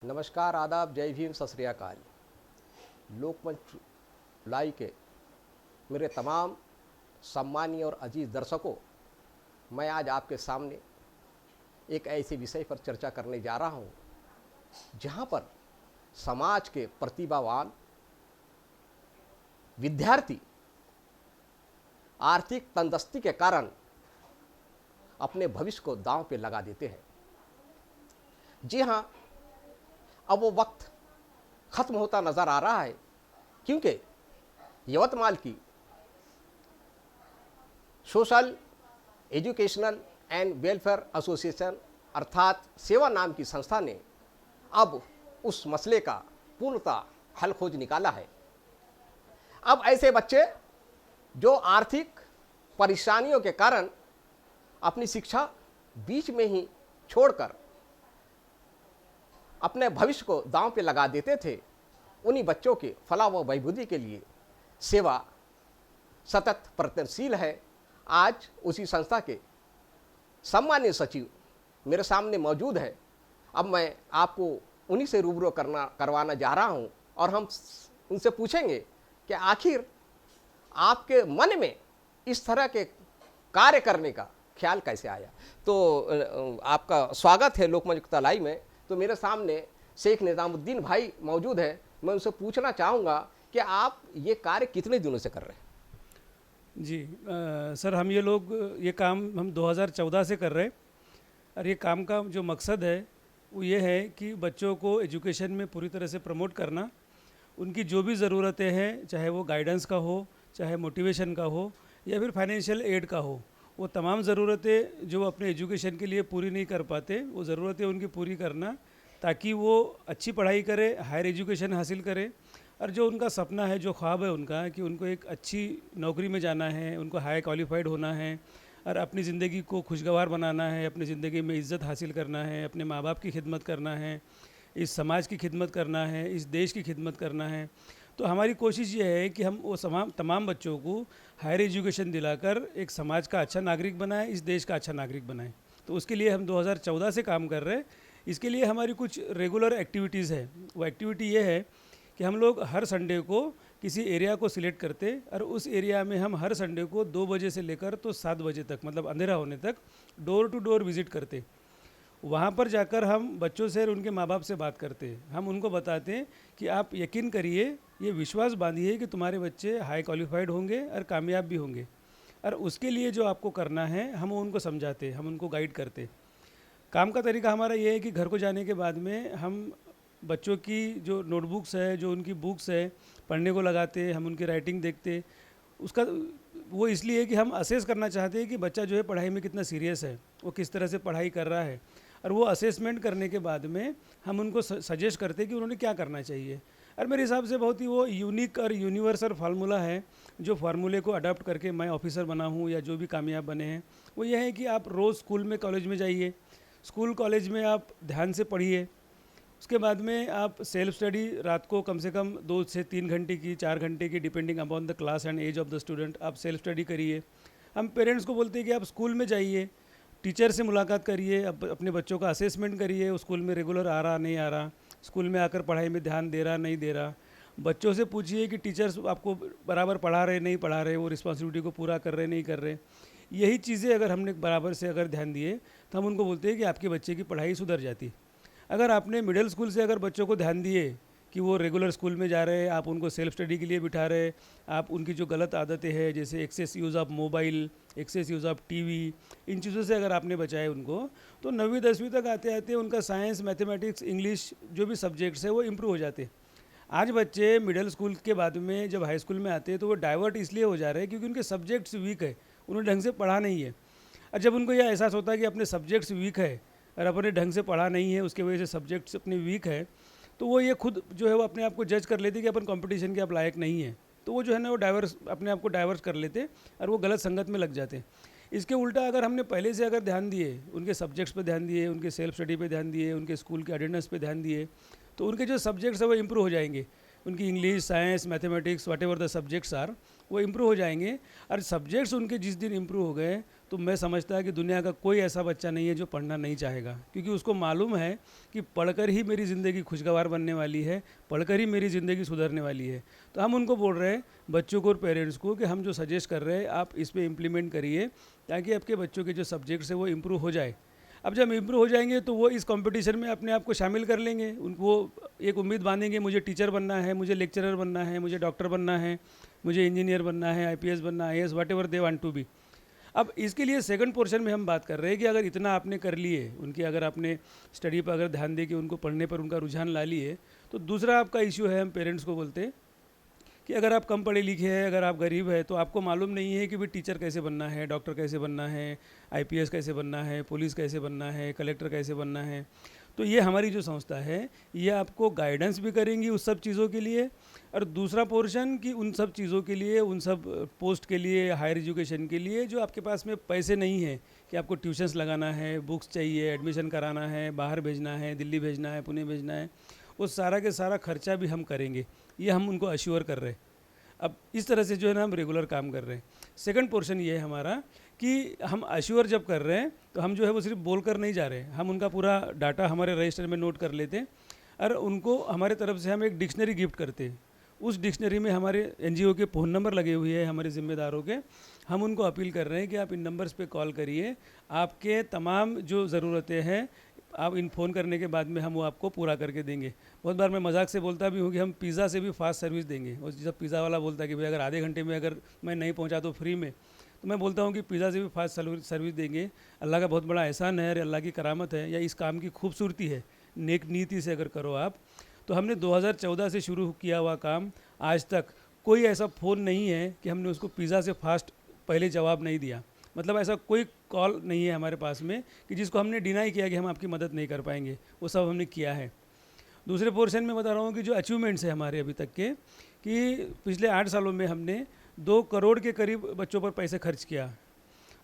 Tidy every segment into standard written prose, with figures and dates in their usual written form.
नमस्कार, आदाब, जय भीम, सत श्री अकाल। लोकमंच लाई के मेरे तमाम सम्मानीय और अजीज दर्शकों, मैं आज आपके सामने एक ऐसे विषय पर चर्चा करने जा रहा हूं जहां पर समाज के प्रतिभावान विद्यार्थी आर्थिक तंदस्ती के कारण अपने भविष्य को दांव पे लगा देते हैं। जी हां, अब वो वक्त खत्म होता नजर आ रहा है, क्योंकि यवतमाल की social educational and welfare association अर्थात सेवा नाम की संस्था ने अब उस मसले का पूर्णतः हल खोज निकाला है। अब ऐसे बच्चे जो आर्थिक परेशानियों के कारण अपनी शिक्षा बीच में ही छोड़कर अपने भविष्य को दांव पे लगा देते थे, उन्हीं बच्चों के फलाह व बहबूदी के लिए सेवा सतत प्रयत्नशील है। आज उसी संस्था के सम्मानीय सचिव मेरे सामने मौजूद है। अब मैं आपको उन्हीं से रूबरू करवाना जा रहा हूं और हम उनसे पूछेंगे कि आखिर आपके मन में इस तरह के कार्य करने का ख्याल कैसे आया। तो आपका स्वागत है लोकमंच लाई में। तो मेरे सामने शेख निजामुद्दीन भाई मौजूद है। मैं उनसे पूछना चाहूँगा कि आप ये कार्य कितने दिनों से कर रहे हैं। जी सर, ये काम हम 2014 से कर रहे हैं। और ये काम का जो मकसद है वो ये है कि बच्चों को एजुकेशन में पूरी तरह से प्रमोट करना, उनकी जो भी ज़रूरतें हैं, चाहे वो गाइडेंस का हो, चाहे मोटिवेशन का हो, या फिर फाइनेंशियल एड का हो, वो तमाम ज़रूरतें जो अपने एजुकेशन के लिए पूरी नहीं कर पाते, वो ज़रूरतें उनकी पूरी करना, ताकि वो अच्छी पढ़ाई करे, हायर एजुकेशन हासिल करे, और जो उनका सपना है, जो ख्वाब है उनका कि उनको एक अच्छी नौकरी में जाना है, उनको हाई क्वालिफाइड होना है और अपनी ज़िंदगी को खुशगवार बनाना है, अपनी ज़िंदगी में इज़्ज़त हासिल करना है, अपने माँ बाप की खिदमत करना है, इस समाज की खिदमत करना है, इस देश की खिदमत करना है। तो हमारी कोशिश ये है कि हम वो तमाम बच्चों को हायर एजुकेशन दिलाकर एक समाज का अच्छा नागरिक बनाएं, इस देश का अच्छा नागरिक बनाएं। तो उसके लिए हम 2014 से काम कर रहे हैं। इसके लिए हमारी कुछ रेगुलर एक्टिविटीज़ है। वो एक्टिविटी ये है कि हम लोग हर संडे को किसी एरिया को सिलेक्ट करते और उस एरिया में हम हर संडे को 2 बजे से लेकर तो 7 बजे तक, मतलब अंधेरा होने तक, डोर टू डोर विज़िट करते। वहाँ पर जाकर हम बच्चों से और उनके माँ बाप से बात करते हैं। हम उनको बताते हैं कि आप यकीन करिए, ये विश्वास बांधिए कि तुम्हारे बच्चे हाई क्वालिफाइड होंगे और कामयाब भी होंगे, और उसके लिए जो आपको करना है हम उनको समझाते, हम उनको गाइड करते। काम का तरीका हमारा ये है कि घर को जाने के बाद में हम बच्चों की जो नोटबुक्स है, जो उनकी बुक्स है, पढ़ने को लगाते, हम उनकी राइटिंग देखते। उसका वो इसलिए कि हम असेस करना चाहते हैं कि बच्चा जो है पढ़ाई में कितना सीरियस है, वो किस तरह से पढ़ाई कर रहा है, और वो असेसमेंट करने के बाद में हम उनको सजेस्ट करते हैं कि उन्होंने क्या करना चाहिए। और मेरे हिसाब से बहुत ही वो यूनिक और यूनिवर्सल फार्मूला है, जो फार्मूले को अडॉप्ट करके मैं ऑफिसर बना हूँ या जो भी कामयाब बने हैं। वो ये है कि आप रोज़ स्कूल में, कॉलेज में जाइए, स्कूल कॉलेज में आप ध्यान से पढ़िए। उसके बाद में आप सेल्फ स्टडी रात को कम से कम 2 से 3 घंटे की, 4 घंटे की, depending upon the class and age of the student, आप सेल्फ स्टडी करिए। हम पेरेंट्स को बोलते हैं कि आप स्कूल में जाइए, टीचर से मुलाकात करिए, अपने बच्चों का असेसमेंट करिए, स्कूल में रेगुलर आ रहा नहीं आ रहा, स्कूल में आकर पढ़ाई में ध्यान दे रहा नहीं दे रहा। बच्चों से पूछिए कि टीचर्स आपको बराबर पढ़ा रहे नहीं पढ़ा रहे, वो रिस्पॉन्सिबिलिटी को पूरा कर रहे नहीं कर रहे। यही चीज़ें अगर हमने बराबर से अगर ध्यान दिए तो हम उनको बोलते हैं कि आपके बच्चे की पढ़ाई सुधर जाती। अगर आपने मिडिल स्कूल से अगर बच्चों को ध्यान दिए कि वो रेगुलर स्कूल में जा रहे हैं, आप उनको सेल्फ स्टडी के लिए बिठा रहे, आप उनकी जो गलत आदतें हैं, जैसे excess use of mobile, excess use of TV, इन चीज़ों से अगर आपने बचाए उनको, तो 9वीं 10वीं तक आते आते उनका साइंस, मैथमेटिक्स, इंग्लिश जो भी सब्जेक्ट्स है वो इम्प्रूव हो जाते। आज बच्चे मिडिल स्कूल के बाद में जब हाई स्कूल में आते हैं तो वो डाइवर्ट इसलिए हो जा रहे हैं क्योंकि उनके सब्जेक्ट्स वीक है, उन्होंने ढंग से पढ़ा नहीं है। और जब उनको यह एहसास होता है कि अपने सब्जेक्ट्स वीक है और अपने ढंग से पढ़ा नहीं है, उसके वजह से सब्जेक्ट्स अपने वीक है, तो वो ये खुद जो है वो अपने आप को जज कर लेते कि अपन कंपटीशन के आप लायक नहीं है। तो वो जो है ना वो अपने आप को डाइवर्स कर लेते और वो गलत संगत में लग जाते। इसके उल्टा अगर हमने पहले से अगर ध्यान दिए, उनके सब्जेक्ट्स पे ध्यान दिए, उनके सेल्फ स्टडी पे ध्यान दिए, उनके स्कूल के अटेंडेंस पे ध्यान दिए, तो उनके जो सब्जेक्ट्स है वो इम्प्रूव हो जाएंगे। उनकी English, science, mathematics, whatever the subjects are, वो इम्प्रूव हो जाएंगे। और सब्जेक्ट्स उनके जिस दिन इम्प्रूव हो गए तो मैं समझता है कि दुनिया का कोई ऐसा बच्चा नहीं है जो पढ़ना नहीं चाहेगा, क्योंकि उसको मालूम है कि पढ़कर ही मेरी ज़िंदगी खुशगवार बनने वाली है, पढ़कर ही मेरी ज़िंदगी सुधरने वाली है। तो हम उनको बोल रहे हैं, बच्चों को और पेरेंट्स को, कि हम जो सजेस्ट कर रहे हैं आप इस पर इम्प्लीमेंट करिए, ताकि आपके बच्चों के जो सब्जेक्ट्स है वो इम्प्रूव हो जाए। अब जब इम्प्रूव हो जाएंगे तो वो इस कंपटीशन में अपने आप को शामिल कर लेंगे, उनको एक उम्मीद बांधेंगे, मुझे टीचर बनना है, मुझे लेक्चरर बनना है, मुझे डॉक्टर बनना है, मुझे इंजीनियर बनना है, आईपीएस बनना है, IAS, whatever they want to be. अब इसके लिए सेकंड पोर्शन में हम बात कर रहे हैं कि अगर इतना आपने कर लिए, उनकी अगर आपने स्टडी पर अगर ध्यान दे के उनको पढ़ने पर उनका रुझान ला लिए, तो दूसरा आपका इश्यू है, हम पेरेंट्स को बोलते हैं कि अगर आप कम पढ़े लिखे हैं, अगर आप गरीब है, तो आपको मालूम नहीं है कि भाई टीचर कैसे बनना है, डॉक्टर कैसे बनना है, आईपीएस कैसे बनना है, पुलिस कैसे बनना है, कलेक्टर कैसे बनना है। तो ये हमारी जो संस्था है ये आपको गाइडेंस भी करेंगी उस सब चीज़ों के लिए, और दूसरा पोर्शन कि उन सब चीज़ों के लिए, उन सब पोस्ट के लिए, हायर एजुकेशन के लिए जो आपके पास में पैसे नहीं है, कि आपको ट्यूशन्स लगाना है, बुक्स चाहिए, एडमिशन कराना है, बाहर भेजना है, दिल्ली भेजना है, पुणे भेजना है, वो सारा के सारा खर्चा भी हम करेंगे, ये हम उनको अश्योर कर रहे हैं। अब इस तरह से जो है ना हम रेगुलर काम कर रहे हैं। सेकंड पोर्शन ये है हमारा कि हम अश्योर जब कर रहे हैं तो हम जो है वो सिर्फ बोल कर नहीं जा रहे हैं, हम उनका पूरा डाटा हमारे रजिस्टर में नोट कर लेते हैं, और उनको हमारे तरफ से हम एक डिक्शनरी गिफ्ट करते हैं। उस डिक्शनरी में हमारे एनजीओ के फ़ोन नंबर लगे हुए हैं, हमारे ज़िम्मेदारों के। हम उनको अपील कर रहे हैं कि आप इन नंबर्स पे कॉल करिए, आपके तमाम जो ज़रूरतें हैं आप इन फ़ोन करने के बाद में हम वो आपको पूरा करके देंगे। बहुत बार मैं मजाक से बोलता भी हूँ कि हम पिज़्ज़ा से भी फास्ट सर्विस देंगे। और जब पिज़्ज़ा वाला बोलता है कि भाई अगर आधे घंटे में अगर मैं नहीं पहुँचा तो फ्री में, तो मैं बोलता हूँ कि पिज़्ज़ा से भी फास्ट सर्विस देंगे। अल्लाह का बहुत बड़ा एहसान है, अल्लाह की करामत है, या इस काम की खूबसूरती है। नेक नीति से अगर करो आप, तो हमने 2014 से शुरू किया हुआ काम, आज तक कोई ऐसा फ़ोन नहीं है कि हमने उसको पिज़्ज़ा से फास्ट पहले जवाब नहीं दिया। मतलब ऐसा कोई कॉल नहीं है हमारे पास में कि जिसको हमने डिनाई किया कि हम आपकी मदद नहीं कर पाएंगे, वो सब हमने किया है। दूसरे पोर्शन में बता रहा हूँ कि जो अचीवमेंट्स है हमारे अभी तक के, कि पिछले 8 सालों में हमने 2 करोड़ के करीब बच्चों पर पैसे खर्च किया।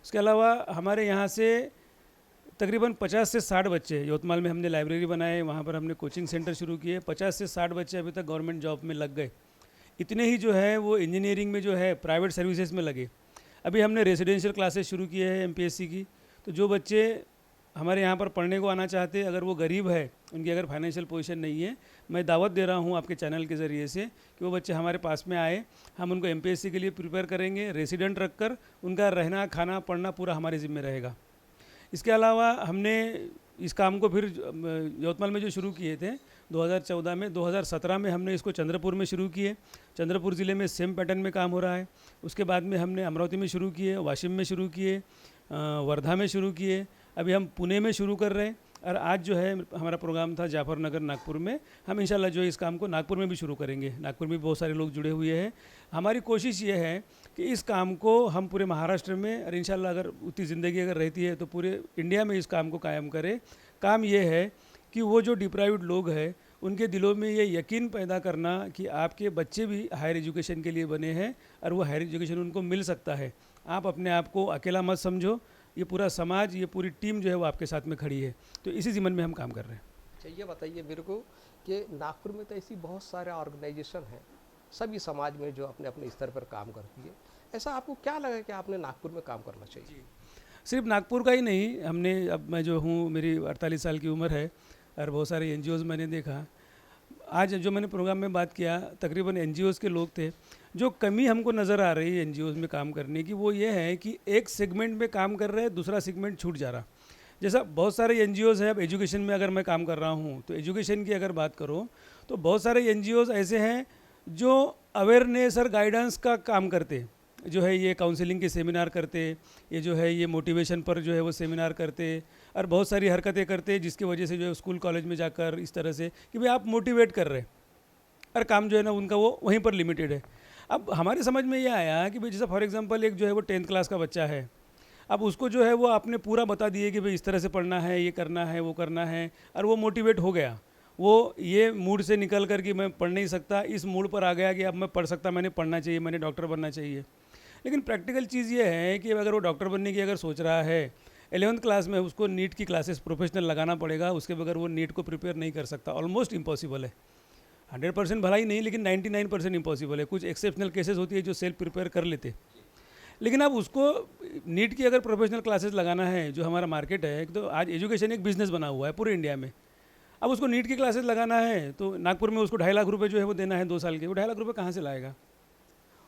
उसके अलावा हमारे यहाँ से तकरीबन 50 से 60 बच्चे, यवतमाल में हमने लाइब्रेरी बनाए, वहाँ पर हमने कोचिंग सेंटर शुरू किए, 50 से 60 बच्चे अभी तक गवर्नमेंट जॉब में लग गए। इतने ही जो है वो इंजीनियरिंग में जो है प्राइवेट सर्विसेज में लगे। अभी हमने रेजिडेंशियल क्लासेस शुरू किए हैं एमपीएससी की। तो जो बच्चे हमारे यहाँ पर पढ़ने को आना चाहते हैं, अगर वो गरीब है, उनकी अगर फाइनेंशियल पोजीशन नहीं है, मैं दावत दे रहा हूँ आपके चैनल के ज़रिए से कि वो बच्चे हमारे पास में आए, हम उनको एमपीएससी के लिए प्रिपेयर करेंगे। रेसिडेंट रखकर उनका रहना, खाना, पढ़ना पूरा हमारे ज़िम्मे रहेगा। इसके अलावा हमने इस काम को फिर यवतमाल में जो शुरू किए थे 2014 में, 2017 में हमने इसको चंद्रपुर में शुरू किए। चंद्रपुर ज़िले में सेम पैटर्न में काम हो रहा है। उसके बाद में हमने अमरावती में शुरू किए, वाशिम में शुरू किए, वर्धा में शुरू किए, अभी हम पुणे में शुरू कर रहे हैं, और आज जो है हमारा प्रोग्राम था जाफरनगर नागपुर में। हम इंशाल्लाह जो इस काम को नागपुर में भी शुरू करेंगे। नागपुर में बहुत सारे लोग जुड़े हुए हैं। हमारी कोशिश ये है कि इस काम को हम पूरे महाराष्ट्र में, और इंशाल्लाह अगर उतनी ज़िंदगी अगर रहती है तो पूरे इंडिया में इस काम को कायम करें। काम ये है कि वो जो डिप्राइव्ड लोग हैं उनके दिलों में ये यकीन पैदा करना कि आपके बच्चे भी हायर एजुकेशन के लिए बने हैं और वो हायर एजुकेशन उनको मिल सकता है। आप अपने आप को अकेला मत समझो, ये पूरा समाज, ये पूरी टीम जो है वो आपके साथ में खड़ी है। तो इसी ज़िम्मन में हम काम कर रहे हैं। अच्छा, ये बताइए मेरे को कि नागपुर में तो ऐसी बहुत सारे ऑर्गेनाइजेशन हैं, सभी समाज में जो अपने अपने स्तर पर काम करती है। ऐसा आपको क्या लगा कि आपने नागपुर में काम करना चाहिए? सिर्फ नागपुर का ही नहीं, हमने, अब मैं जो हूँ, मेरी 48 साल की उम्र है और बहुत सारे एनजीओज़ मैंने देखा। आज जो मैंने प्रोग्राम में बात किया, तकरीबन एनजीओज़ के लोग थे। जो कमी हमको नज़र आ रही है एनजीओज़ में काम करने की, वो ये है कि एक सेगमेंट में काम कर रहे हैं, दूसरा सेगमेंट छूट जा रहा। जैसा बहुत सारे एनजीओज़ हैं, अब एजुकेशन में अगर मैं काम कर रहा हूँ तो एजुकेशन की अगर बात करो तो बहुत सारे एनजीओज़ ऐसे हैं जो अवेयरनेस और गाइडेंस का काम करते, जो है ये काउंसलिंग के सेमिनार करते, ये जो है ये मोटिवेशन पर जो है वो सेमिनार करते, और बहुत सारी हरकतें करते जिसकी वजह से जो है स्कूल कॉलेज में जाकर इस तरह से कि भाई आप मोटिवेट कर रहे हैं, और काम जो है ना उनका वो वहीं पर लिमिटेड है। अब हमारे समझ में ये आया कि भाई जैसे फॉर एग्जांपल एक जो है वो 10th क्लास का बच्चा है, अब उसको जो है वो आपने पूरा बता दिए कि भाई इस तरह से पढ़ना है, ये करना है, वो करना है, और वो मोटिवेट हो गया। वो ये मूड से निकल कर कि मैं पढ़ नहीं सकता, इस मूड पर आ गया कि अब मैं पढ़ सकता, मैंने पढ़ना चाहिए, मैंने डॉक्टर बनना चाहिए। लेकिन प्रैक्टिकल चीज़ ये है कि अगर वो डॉक्टर बनने की अगर सोच रहा है, 11th क्लास में उसको नीट की क्लासेस प्रोफेशनल लगाना पड़ेगा, उसके बगैर वो नीट को प्रिपेयर नहीं कर सकता, ऑलमोस्ट इम्पॉसिबल है। 100% भलाई नहीं, लेकिन 99% इम्पॉसिबल है। कुछ एक्सेप्शनल केसेस होती है जो सेल्फ प्रिपेयर कर लेते, लेकिन अब उसको नीट की अगर प्रोफेशनल क्लासेस लगाना है, जो हमारा मार्केट है, तो आज एजुकेशन एक बिजनेस बना हुआ है पूरे इंडिया में। अब उसको नीट की क्लासेस लगाना है तो नागपुर में उसको 2.5 लाख रुपए जो है वो देना है 2 साल के। वो 2.5 लाख रुपए कहाँ से लाएगा?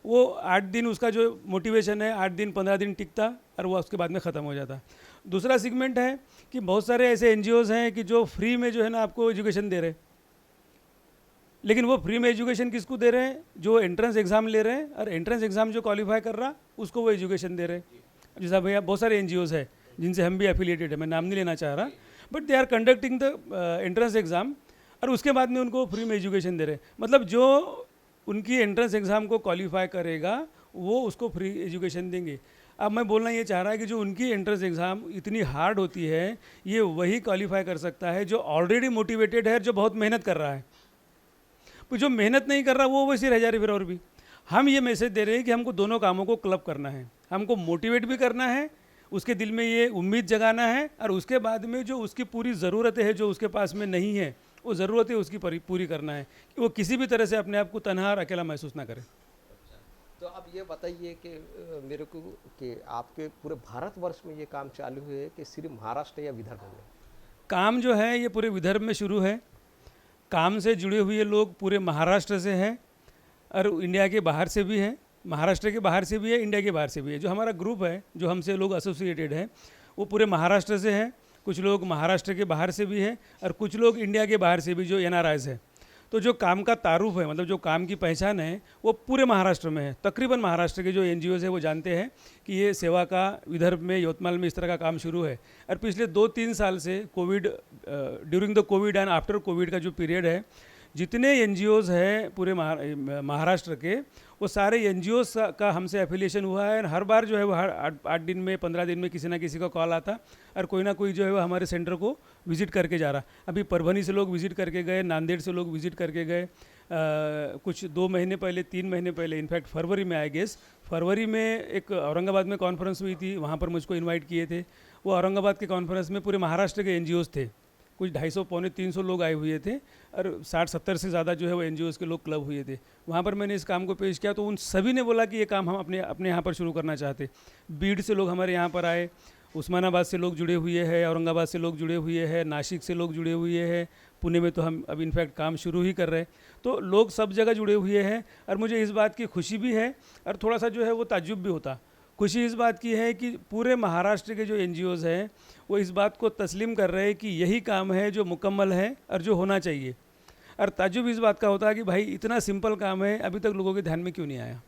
वो 8 दिन उसका जो मोटिवेशन है 8 दिन 15 दिन टिकता और वो उसके बाद में ख़त्म हो जाता। दूसरा सेगमेंट है कि बहुत सारे ऐसे एनजीओज़ हैं कि जो फ्री में जो है ना आपको एजुकेशन दे रहे हैं, लेकिन वो फ्री में एजुकेशन किसको दे रहे हैं? जो एंट्रेंस एग्ज़ाम ले रहे हैं, और एंट्रेंस एग्ज़ाम जो क्वालिफाई कर रहा उसको वो एजुकेशन दे रहे हैं। जैसा भैया बहुत सारे एनजीओज़ है जिनसे हम भी एफिलिएटेड है, मैं नाम नहीं लेना चाह रहा, but they are conducting the entrance exam और उसके बाद में उनको फ्री में एजुकेशन दे रहे हैं। मतलब जो उनकी एंट्रेंस एग्ज़ाम को क्वालिफाई करेगा वो उसको फ्री एजुकेशन देंगे। अब मैं बोलना ये चाह रहा है कि जो उनकी एंट्रेंस एग्ज़ाम इतनी हार्ड होती है, ये वही क्वालिफाई कर सकता है जो ऑलरेडी मोटिवेटेड है, जो बहुत मेहनत कर रहा है। तो जो मेहनत नहीं कर रहा वो वैसे रह जा रही फिर। और भी हम ये मैसेज दे रहे हैं कि हमको दोनों कामों को क्लब करना है, हमको मोटिवेट भी करना है, उसके दिल में ये उम्मीद जगाना है, और उसके बाद में जो उसकी पूरी ज़रूरतें है जो उसके पास में नहीं है, वो ज़रूरतें उसकी पूरी करना है कि वो किसी भी तरह से अपने आप को तनहा और अकेला महसूस ना करे। तो आप ये बताइए कि मेरे को कि आपके पूरे भारतवर्ष में ये काम चालू है कि सिर्फ महाराष्ट्र या विदर्भ में? काम जो है ये पूरे विदर्भ में शुरू है। काम से जुड़े हुए लोग पूरे महाराष्ट्र से हैं और इंडिया के बाहर से भी हैं। महाराष्ट्र के बाहर से भी है, इंडिया के बाहर से भी है। जो हमारा ग्रुप है, जो हमसे लोग एसोसिएटेड हैं, वो पूरे महाराष्ट्र से हैं। कुछ लोग महाराष्ट्र के बाहर से भी हैं और कुछ लोग इंडिया के बाहर से भी, जो एनआरआईज़ है। तो जो काम का तारुफ है, मतलब जो काम की पहचान है, वो पूरे महाराष्ट्र में है। तकरीबन महाराष्ट्र के जो एनजीओज़ है वो जानते हैं कि ये सेवा का विदर्भ में, यवतमाल में इस तरह का काम शुरू है। और पिछले 2-3 साल से Covid, during the Covid and after Covid का जो पीरियड है, जितने एनजीओज़ हैं पूरे महाराष्ट्र के, वो सारे एनजीओज़ का हमसे एफिलिएशन हुआ है। और हर बार जो है वो हर 8 दिन में, 15 दिन में किसी ना किसी का कॉल आता और कोई ना कोई जो है वो हमारे सेंटर को विज़िट करके जा रहा। अभी परभनी से लोग विज़िट करके गए, नांदेड़ से लोग विज़िट करके गए, कुछ 2 महीने पहले, 3 महीने पहले, इनफैक्ट फरवरी में, आई गेस फरवरी में एक औरंगाबाद में कॉन्फ्रेंस हुई थी, वहाँ पर मुझको इन्वाइट किए थे। वो औरंगाबाद के कॉन्फ्रेंस में पूरे महाराष्ट्र के एनजीओज़ थे, कुछ 250 पौने 300 लोग आए हुए थे और 60-70 से ज़्यादा जो है वो एनजीओज़ के लोग क्लब हुए थे। वहाँ पर मैंने इस काम को पेश किया तो उन सभी ने बोला कि ये काम हम अपने यहाँ पर शुरू करना चाहते। बीड से लोग हमारे यहाँ पर आए, उस्मानाबाद से लोग जुड़े हुए हैं, औरंगाबाद से लोग जुड़े हुए हैं, नासिक से लोग जुड़े हुए हैं, पुणे में तो हम अब इनफैक्ट काम शुरू ही कर रहे हैं। तो लोग सब जगह जुड़े हुए हैं और मुझे इस बात की खुशी भी है और थोड़ा सा जो है वो ताज्जुब भी होता। खुशी इस बात की है कि पूरे महाराष्ट्र के जो एनजीओज़ हैं वो इस बात को तस्लीम कर रहे हैं कि यही काम है जो मुकम्मल है और जो होना चाहिए। और ताज्जुब इस बात का होता है कि भाई इतना सिंपल काम है, अभी तक लोगों के ध्यान में क्यों नहीं आया।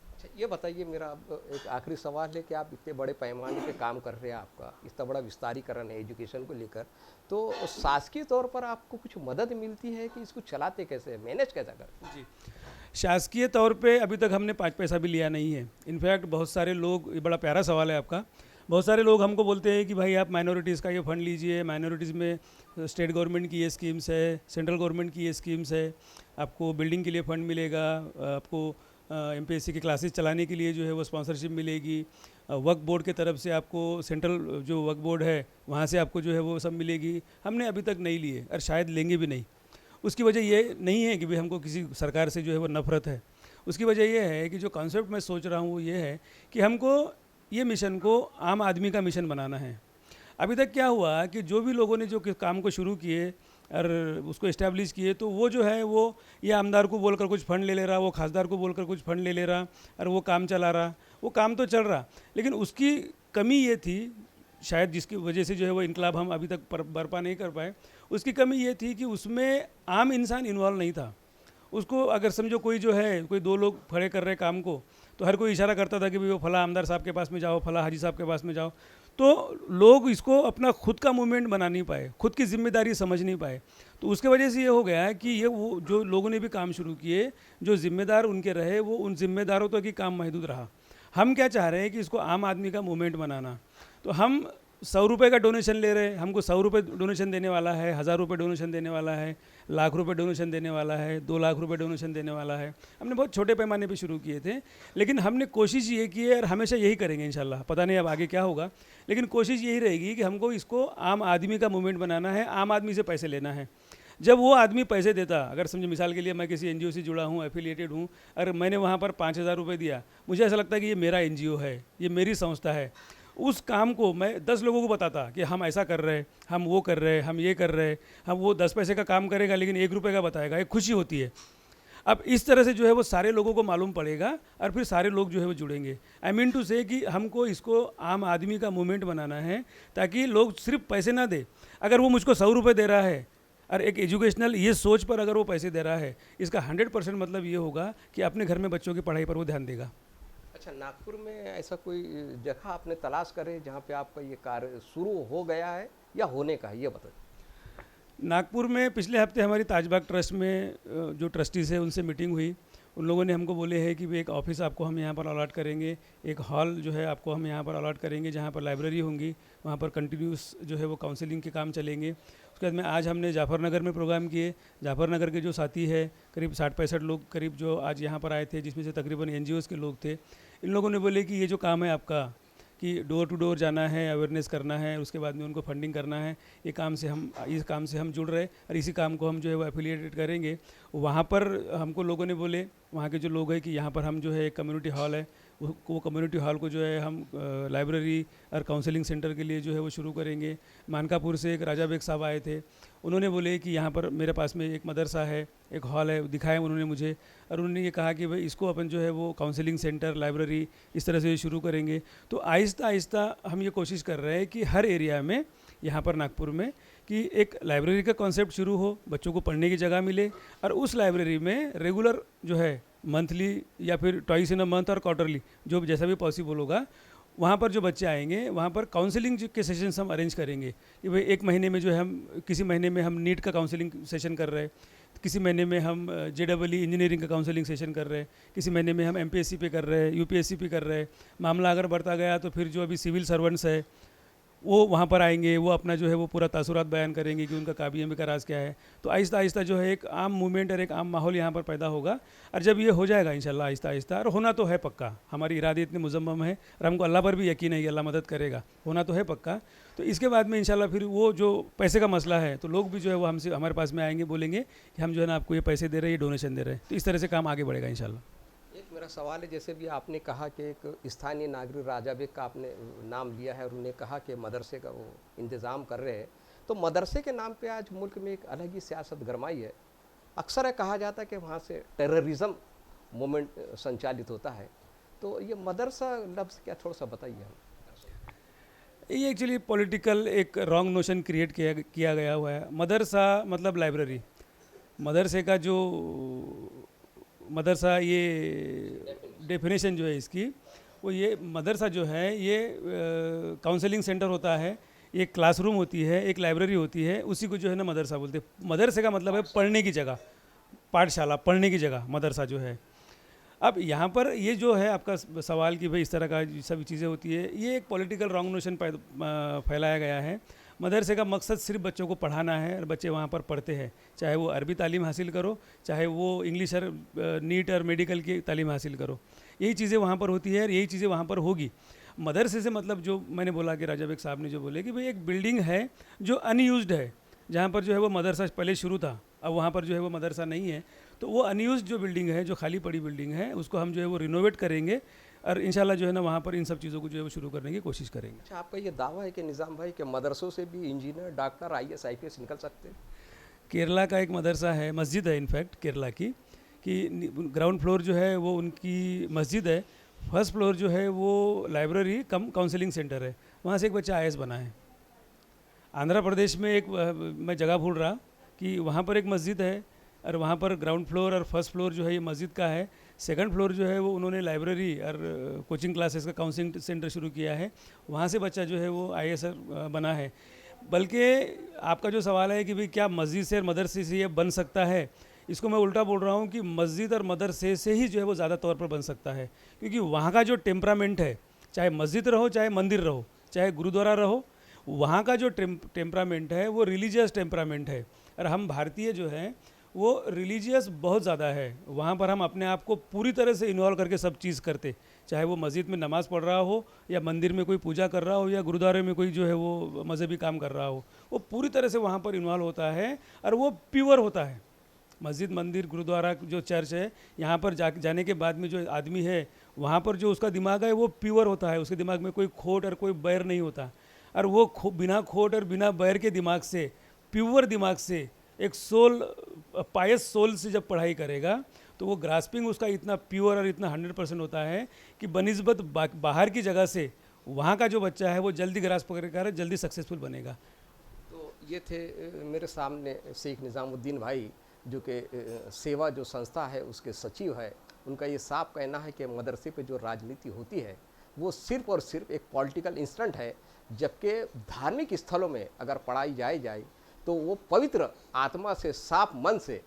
अच्छा, ये बताइए, मेरा अब एक आखिरी सवाल है कि आप इतने बड़े पैमाने पे काम कर रहे हैं, आपका इतना बड़ा विस्तारीकरण है एजुकेशन को लेकर, तो शासकीय तौर पर आपको कुछ मदद मिलती है कि इसको चलाते कैसे, मैनेज कैसा करते? जी, शासकीय तौर पे अभी तक हमने 5 पैसा भी लिया नहीं है। इनफैक्ट बहुत सारे लोग, ये बड़ा प्यारा सवाल है आपका, बहुत सारे लोग हमको बोलते हैं कि भाई आप माइनॉरिटीज़ का ये फ़ंड लीजिए, माइनॉरिटीज़ में स्टेट गवर्नमेंट की ये स्कीम्स है, सेंट्रल गवर्नमेंट की ये स्कीम्स है, आपको बिल्डिंग के लिए फ़ंड मिलेगा, आपको एमपीएससी की क्लासेस चलाने के लिए जो है वो स्पॉन्सरशिप मिलेगी, वक्फ बोर्ड के तरफ से आपको, सेंट्रल जो वक्फ बोर्ड है वहाँ से आपको जो है वो सब मिलेगी। हमने अभी तक नहीं लिए और शायद लेंगे भी नहीं। उसकी वजह ये नहीं है कि भाई हमको किसी सरकार से जो है वो नफ़रत है। उसकी वजह ये है कि जो कॉन्सेप्ट मैं सोच रहा हूँ वो ये है कि हमको ये मिशन को आम आदमी का मिशन बनाना है। अभी तक क्या हुआ कि जो भी लोगों ने जो काम को शुरू किए और उसको इस्टेब्लिश किए, तो वो जो है वो ये आमदार को बोलकर कुछ फ़ंड ले रहा, वो खासदार को बोलकर कुछ फ़ंड ले रहा और वो काम चला रहा। वो काम तो चल रहा, लेकिन उसकी कमी ये थी, शायद जिसकी वजह से जो है वो इनकलाब हम अभी तक बर्पा नहीं कर पाए, उसकी कमी ये थी कि उसमें आम इंसान इन्वॉल्व नहीं था। उसको अगर समझो कोई जो है, कोई 2 लोग खड़े कर रहे काम को, तो हर कोई इशारा करता था कि भाई वो फला आमदार साहब के पास में जाओ, फला हाजी साहब के पास में जाओ। तो लोग इसको अपना खुद का मूवमेंट बना नहीं पाए, खुद की जिम्मेदारी समझ नहीं पाए। तो उसके वजह से ये हो गया है कि ये वो जो लोगों ने भी काम शुरू किए, जो जिम्मेदार उनके रहे, वो उन जिम्मेदारों तक ही काम महदूद रहा। हम क्या चाह रहे हैं कि इसको आम आदमी का मूवमेंट बनाना। तो हम 100 रुपये का डोनेशन ले रहे हैं, हमको 100 रुपये डोनेशन देने वाला है, 1000 रुपये डोनेशन देने वाला है, लाख रुपए डोनेशन देने वाला है, 2 लाख रुपए डोनेशन देने वाला है। हमने बहुत छोटे पैमाने पे शुरू किए थे, लेकिन हमने कोशिश ये की है और हमेशा यही करेंगे इंशाल्लाह। पता नहीं अब आगे क्या होगा, लेकिन कोशिश यही रहेगी कि हमको इसको आम आदमी का मूवमेंट बनाना है, आम आदमी से पैसे लेना है। जब वो आदमी पैसे देता, अगर समझे मिसाल के लिए मैं किसी एनजीओ से जुड़ा हूँ, एफिलिएटेड हूँ, अगर मैंने वहाँ पर 5,000 रुपये दिया, मुझे ऐसा लगता है कि ये मेरा एनजीओ है, ये मेरी संस्था है। उस काम को मैं 10 लोगों को बताता कि हम ऐसा कर रहे हैं, हम वो कर रहे हैं, हम ये कर रहे हैं, हम वो 10 पैसे का काम करेगा लेकिन 1 रुपये का बताएगा, एक खुशी होती है। अब इस तरह से जो है वो सारे लोगों को मालूम पड़ेगा और फिर सारे लोग जो है वो जुड़ेंगे। आई मीन टू से कि हमको इसको आम आदमी का मूवमेंट बनाना है, ताकि लोग सिर्फ पैसे ना दे। अगर वो मुझको 100 रुपये दे रहा है और एक एजुकेशनल ये सोच पर अगर वो पैसे दे रहा है, इसका 100% मतलब ये होगा कि अपने घर में बच्चों की पढ़ाई पर वो ध्यान देगा। अच्छा, नागपुर में ऐसा कोई जगह आपने तलाश करे जहाँ पे आपका ये कार्य शुरू हो गया है या होने का है, ये बताइए। नागपुर में पिछले हफ्ते हमारी ताजबाग ट्रस्ट में जो ट्रस्टीज़ है उनसे मीटिंग हुई। उन लोगों ने हमको बोले हैं कि भाई एक ऑफिस आपको हम यहाँ पर अलॉट करेंगे, एक हॉल जो है आपको हम यहाँ पर अलॉट करेंगे, जहाँ पर लाइब्रेरी होंगी, वहाँ पर कंटिन्यूस जो है वो काउंसलिंग के काम चलेंगे। उसके बाद में आज हमने जाफरनगर में प्रोग्राम किए। जाफरनगर के जो साथी है करीब 60-65 लोग करीब जो आज यहाँ पर आए थे, जिसमें से तकरीबन एनजीओज़ के लोग थे। इन लोगों ने बोले कि ये जो काम है आपका कि डोर टू डोर जाना है, अवेयरनेस करना है, उसके बाद में उनको फंडिंग करना है, ये काम से हम इस काम से हम जुड़ रहे और इसी काम को हम जो है वो एफिलिएटेड करेंगे। वहाँ पर हमको लोगों ने बोले, वहाँ के जो लोग हैं, कि यहाँ पर हम जो है एक कम्युनिटी हॉल है, वो कम्युनिटी हॉल को जो है हम लाइब्रेरी और काउंसलिंग सेंटर के लिए जो है वो शुरू करेंगे। मानकापुर से एक राजा बेग साहब आए थे, उन्होंने बोले कि यहाँ पर मेरे पास में एक मदरसा है, एक हॉल है, दिखाया उन्होंने मुझे, और उन्होंने ये कहा कि भाई इसको अपन जो है वो काउंसलिंग सेंटर, लाइब्रेरी इस तरह से शुरू करेंगे। तो आहिस्ता आहिस्ता हम ये कोशिश कर रहे हैं कि हर एरिया में यहाँ पर नागपुर में कि एक लाइब्रेरी का कॉन्सेप्ट शुरू हो, बच्चों को पढ़ने की जगह मिले, और उस लाइब्रेरी में रेगुलर जो है मंथली या फिर ट्वाइस इन अ मंथ और क्वार्टरली जो जैसा भी पॉसिबल होगा, वहाँ पर जो बच्चे आएंगे वहाँ पर काउंसलिंग के सेशंस हम अरेंज करेंगे कि भाई एक महीने में जो है हम किसी महीने में हम नीट का काउंसलिंग सेशन कर रहे हैं, किसी महीने में हम JEE इंजीनियरिंग का काउंसलिंग सेशन कर रहे हैं, किसी महीने में हम MPSC पे कर रहे हैं, UPSC पे कर रहे हैं। मामला अगर बढ़ता गया तो फिर जो अभी सिविल सर्वेंट्स है वो वहाँ पर आएंगे, वो अपना जो है वो पूरा तासुरात बयान करेंगे कि उनका काबिल का राज क्या है। तो आहिस्ता आहिस्ता जो है एक आम मूवमेंट और एक आम माहौल यहाँ पर पैदा होगा, और जब ये हो जाएगा इंशाल्लाह आहिस्ता आहिस्ता, और होना तो है पक्का, हमारी इरादे इतने मुजम्मम है और हमको अल्लाह पर भी यकीन है कि अल्लाह मदद करेगा, होना तो है पक्का। तो इसके बाद में इंशाल्लाह फिर वो जो पैसे का मसला है, तो लोग भी जो है वो हमसे हमारे पास में आएंगे, बोलेंगे कि हम जो है ना आपको ये पैसे दे रहे हैं, ये डोनेशन दे रहे हैं। तो इस तरह से काम आगे बढ़ेगा इंशाल्लाह। एक मेरा सवाल है, जैसे भी आपने कहा कि एक स्थानीय नागरिक राजा बेग का आपने नाम लिया है और उन्होंने कहा कि मदरसे का वो इंतज़ाम कर रहे हैं, तो मदरसे के नाम पे आज मुल्क में एक अलग ही सियासत गरमाई है। अक्सर है कहा जाता है कि वहाँ से टेररिज्म मूवमेंट संचालित होता है, तो ये मदरसा लफ्ज़ क्या, थोड़ा सा बताइए हम। ये एक्चुअली पॉलिटिकल एक रॉन्ग नोशन क्रिएट किया गया हुआ है। मदरसा मतलब लाइब्रेरी, मदरसे का जो मदरसा ये डेफिनेशन जो है इसकी, वो ये मदरसा जो है ये काउंसलिंग सेंटर होता है, एक क्लासरूम होती है, एक लाइब्रेरी होती है, उसी को जो है ना मदरसा बोलते हैं। मदरसे का मतलब है पढ़ने की जगह, पाठशाला, पढ़ने की जगह मदरसा जो है। अब यहाँ पर ये जो है आपका सवाल कि भाई इस तरह का सभी चीज़ें होती है, ये एक पॉलिटिकल रॉन्ग नोशन फैलाया गया है। मदरसे का मकसद सिर्फ बच्चों को पढ़ाना है और बच्चे वहाँ पर पढ़ते हैं, चाहे वो अरबी तालीम हासिल करो, चाहे वो इंग्लिश और नीट और मेडिकल की तालीम हासिल करो, यही चीज़ें वहाँ पर होती है और यही चीज़ें वहाँ पर होगी। मदरसे से मतलब जो मैंने बोला कि राजा बेग साहब ने जो बोले कि भाई एक बिल्डिंग है जो अनयूज्ड है, जहाँ पर जो है वो मदरसा पहले शुरू था, अब वहाँ पर जो है वो मदरसा नहीं है, तो वो अनयूज्ड जो बिल्डिंग है, जो खाली पड़ी बिल्डिंग है, उसको हम जो है वो रिनोवेट करेंगे और इंशाल्लाह जो है ना वहाँ पर इन सब चीज़ों को जो है वो शुरू करने की कोशिश करेंगे। अच्छा, आपका ये दावा है कि निज़ाम भाई के मदरसों से भी इंजीनियर, डॉक्टर, IAS IPS निकल सकते हैं? केरला का एक मदरसा है, मस्जिद है इनफैक्ट केरला की, कि ग्राउंड फ्लोर जो है वो उनकी मस्जिद है, फर्स्ट फ्लोर जो है वो लाइब्रेरी कम काउंसलिंग सेंटर है, वहाँ से एक बच्चा IAS बना है। आंध्र प्रदेश में एक मैं जगह भूल रहा कि वहाँ पर एक मस्जिद है और वहाँ पर ग्राउंड फ्लोर और फर्स्ट फ्लोर जो है ये मस्जिद का है, सेकंड फ्लोर जो है वो उन्होंने लाइब्रेरी और कोचिंग क्लासेस का काउंसलिंग सेंटर शुरू किया है, वहाँ से बच्चा जो है वो IAS बना है। बल्कि आपका जो सवाल है कि भाई क्या मस्जिद से और मदरसे से ये बन सकता है, इसको मैं उल्टा बोल रहा हूँ कि मस्जिद और मदरसे से ही जो है वो ज़्यादा तौर पर बन सकता है, क्योंकि वहाँ का जो टेम्परामेंट है, चाहे मस्जिद रहो, चाहे मंदिर रहो, चाहे गुरुद्वारा रहो, वहाँ का जो टेम्परामेंट है वो रिलीजियस टेम्परामेंट है। और हम भारतीय जो हैं वो रिलीजियस बहुत ज़्यादा है। वहाँ पर हम अपने आप को पूरी तरह से इन्वॉल्व करके सब चीज़ करते, चाहे वो मस्जिद में नमाज़ पढ़ रहा हो या मंदिर में कोई पूजा कर रहा हो या गुरुद्वारे में कोई जो है वो मजहबी काम कर रहा हो, वो पूरी तरह से वहाँ पर इन्वॉल्व होता है और वो प्योर होता है। मस्जिद, मंदिर, गुरुद्वारा, जो चर्च है, यहाँ पर जाने के बाद में जो आदमी है वहाँ पर जो उसका दिमाग है वो प्योर होता है, उसके दिमाग में कोई खोट और कोई बैर नहीं होता। और वो बिना खोट और बिना बैर के दिमाग से, प्योर दिमाग से, एक सोल, पायस सोल से जब पढ़ाई करेगा तो वो ग्रास्पिंग उसका इतना प्योर और इतना 100% होता है कि बनिस्बत बाहर की जगह से वहाँ का जो बच्चा है वो जल्दी ग्रास्प करेगा, जल्दी सक्सेसफुल बनेगा। तो ये थे मेरे सामने शेख निज़ामुद्दीन भाई, जो कि सेवा जो संस्था है उसके सचिव है। उनका ये साफ कहना है कि मदरसे पे जो राजनीति होती है वो सिर्फ़ और सिर्फ एक पॉलिटिकल इंस्टेंट है, जबकि धार्मिक स्थलों में अगर पढ़ाई जाए तो वो पवित्र आत्मा से, साफ मन से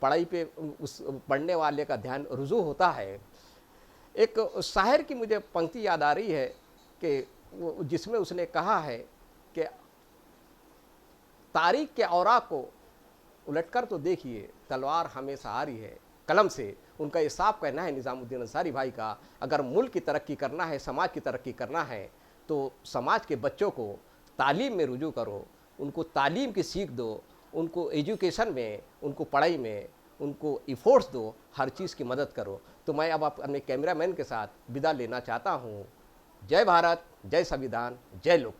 पढ़ाई पे उस पढ़ने वाले का ध्यान रुजू होता है। एक शायर की मुझे पंक्ति याद आ रही है कि वो जिसमें उसने कहा है कि तारीख के औराक को उलटकर तो देखिए, तलवार हमेशा आ रही है कलम से। उनका ये साफ कहना है निज़ामुद्दीन अंसारी भाई का, अगर मुल्क की तरक्की करना है, समाज की तरक्की करना है, तो समाज के बच्चों को तालीम में रुजू करो, उनको तालीम की सीख दो, उनको एजुकेशन में, उनको पढ़ाई में, उनको इफ़ोर्ट्स दो, हर चीज़ की मदद करो। तो मैं अब अपने कैमरामैन के साथ विदा लेना चाहता हूँ। जय भारत, जय संविधान, जय लोक।